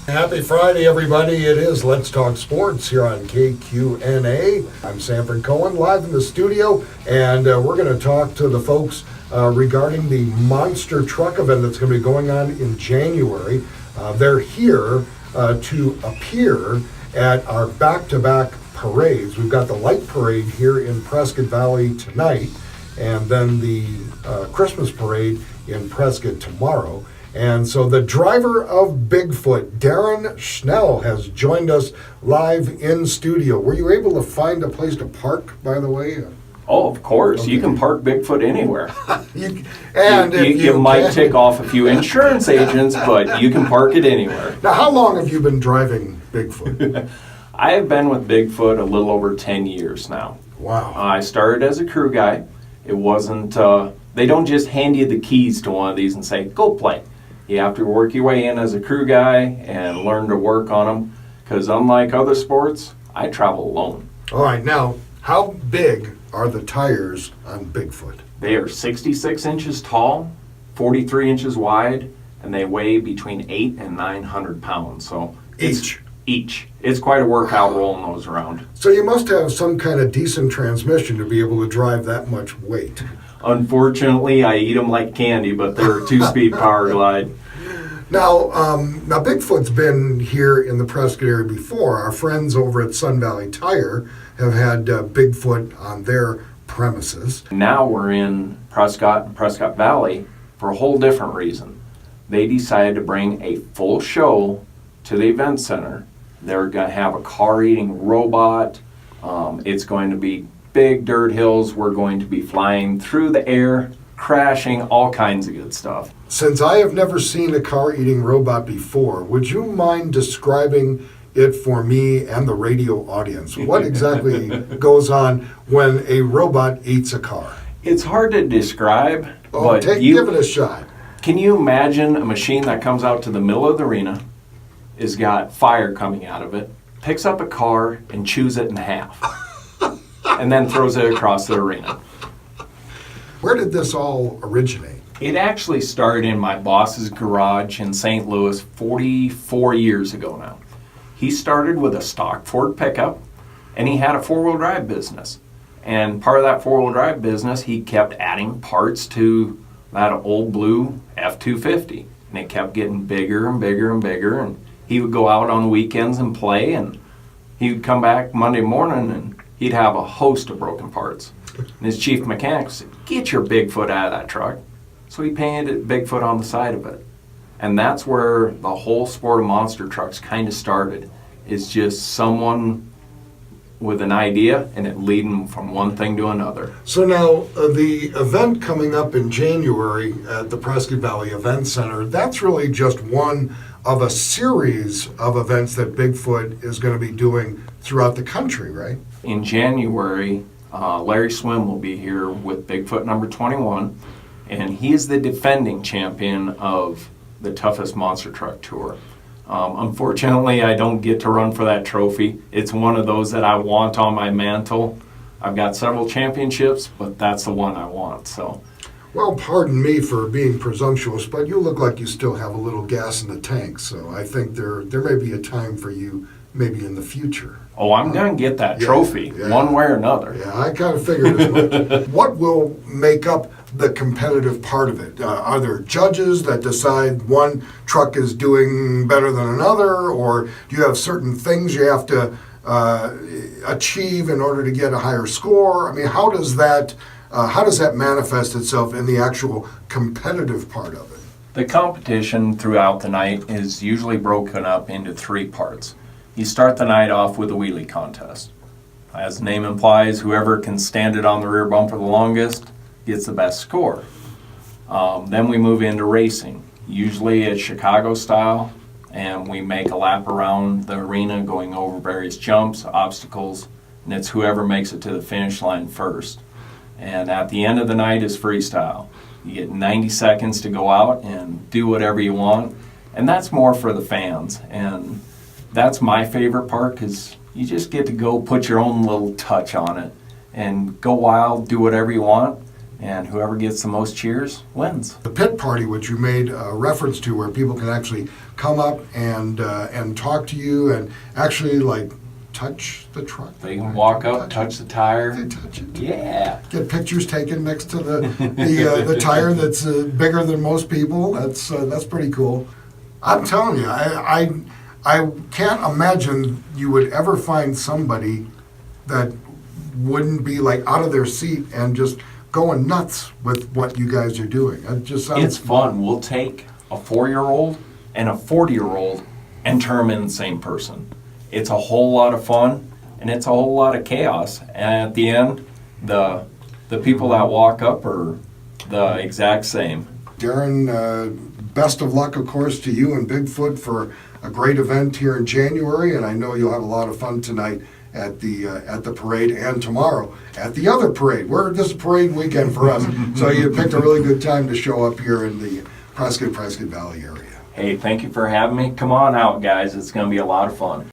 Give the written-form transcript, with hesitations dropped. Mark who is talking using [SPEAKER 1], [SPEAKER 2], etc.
[SPEAKER 1] Happy Friday, everybody. It is Let's Talk Sports here on KQNA. I'm Sanford Kohen, live in the studio, and we're going to talk to the folks regarding the monster truck event that's going to be going on in January. They're here to appear at our back-to-back parades. We've got the light parade here in Prescott Valley tonight, and then the Christmas parade in Prescott tomorrow. And so the driver of Bigfoot, Darron Schnell, has joined us live in studio. Were you able to find a place to park, by the way?
[SPEAKER 2] Oh, of course. Okay. You can park Bigfoot anywhere. You might tick off a few insurance agents, but you can park it anywhere.
[SPEAKER 1] Now, how long have you been driving Bigfoot?
[SPEAKER 2] I have been with Bigfoot a little over 10 years now.
[SPEAKER 1] Wow.
[SPEAKER 2] I started as a crew guy. It wasn't, they don't just hand you the keys to one of these and say, go play. You have to work your way in as a crew guy and learn to work on them, because unlike other sports, I travel alone.
[SPEAKER 1] All right, now, how big are the tires on Bigfoot?
[SPEAKER 2] They are 66 inches tall, 43 inches wide, and they weigh between 800 and 900 pounds. So
[SPEAKER 1] Each?
[SPEAKER 2] It's quite a workout rolling those around.
[SPEAKER 1] So you must have some kind of decent transmission to be able to drive that much weight.
[SPEAKER 2] Unfortunately, I eat them like candy, but they're a two-speed power glide.
[SPEAKER 1] Now Bigfoot's been here in the Prescott area before. Our friends over at Sun Valley Tire have had Bigfoot on their premises.
[SPEAKER 2] Now we're in Prescott and Prescott Valley for a whole different reason. They decided to bring a full show to the event center. They're going to have a car-eating robot. It's going to be big dirt hills. We're going to be flying through the air, crashing, all kinds of good stuff.
[SPEAKER 1] Since I have never seen a car-eating robot before, would you mind describing it for me and the radio audience? What exactly goes on when a robot eats a car?
[SPEAKER 2] It's hard to describe,
[SPEAKER 1] but give it a shot.
[SPEAKER 2] Can you imagine a machine that comes out to the middle of the arena, has got fire coming out of it, picks up a car and chews it in half, and then throws it across the arena?
[SPEAKER 1] Where did this all originate?
[SPEAKER 2] It actually started in my boss's garage in St. Louis 44 years ago now. He started with a stock Ford pickup, and he had a four-wheel drive business. And part of that four-wheel drive business, he kept adding parts to that old blue F-250. And it kept getting bigger and bigger and bigger. And he would go out on weekends and play, and he would come back Monday morning, and he'd have a host of broken parts. And his chief mechanic said, get your Bigfoot out of that truck. So he painted Bigfoot on the side of it. And that's where the whole sport of monster trucks kind of started. It's just someone with an idea and it leading them from one thing to another.
[SPEAKER 1] So now the event coming up in January at the Prescott Valley Events Center, that's really just one of a series of events that Bigfoot is going to be doing throughout the country, right?
[SPEAKER 2] In January, Larry Swim will be here with Bigfoot number 21, and he is the defending champion of the toughest monster truck tour. Unfortunately, I don't get to run for that trophy. It's one of those that I want on my mantle. I've got several championships, but that's the one I want. So,
[SPEAKER 1] well, pardon me for being presumptuous, but you look like you still have a little gas in the tank, so I think there may be a time for you maybe in the future.
[SPEAKER 2] Oh, I'm going to get that trophy, one way or another.
[SPEAKER 1] Yeah, I kind of figured as much. What will make up the competitive part of it? Are there judges that decide one truck is doing better than another, or do you have certain things you have to achieve in order to get a higher score? I mean, how does that manifest itself in the actual competitive part of it?
[SPEAKER 2] The competition throughout the night is usually broken up into three parts. You start the night off with a wheelie contest. As the name implies, whoever can stand it on the rear bumper the longest gets the best score. Then we move into racing. Usually it's Chicago style, and we make a lap around the arena going over various jumps, obstacles, and it's whoever makes it to the finish line first. And at the end of the night is freestyle. You get 90 seconds to go out and do whatever you want, and that's more for the fans. And that's my favorite part, because you just get to go put your own little touch on it and go wild, do whatever you want. and whoever gets the most cheers wins.
[SPEAKER 1] The pit party, which you made reference to, where people can actually come up and talk to you and actually like touch the truck.
[SPEAKER 2] They can walk up, touch the tire.
[SPEAKER 1] They touch it.
[SPEAKER 2] Yeah.
[SPEAKER 1] Get pictures taken next to the tire that's bigger than most people. That's pretty cool. I'm telling you, I can't imagine you would ever find somebody that wouldn't be like out of their seat and just going nuts with what you guys are doing. It just sounds
[SPEAKER 2] It's fun. We'll take a 4-year-old and a 40-year-old and turn them in the same person. It's a whole lot of fun, and it's a whole lot of chaos. And at the end, the people that walk up are the exact same.
[SPEAKER 1] Darron, best of luck, of course, to you and Bigfoot for a great event here in January, and I know you'll have a lot of fun tonight at the parade and tomorrow at the other parade. This is parade weekend for us, so you picked a really good time to show up here in the Prescott Valley area.
[SPEAKER 2] Hey, thank you for having me. Come on out, guys. It's going to be a lot of fun.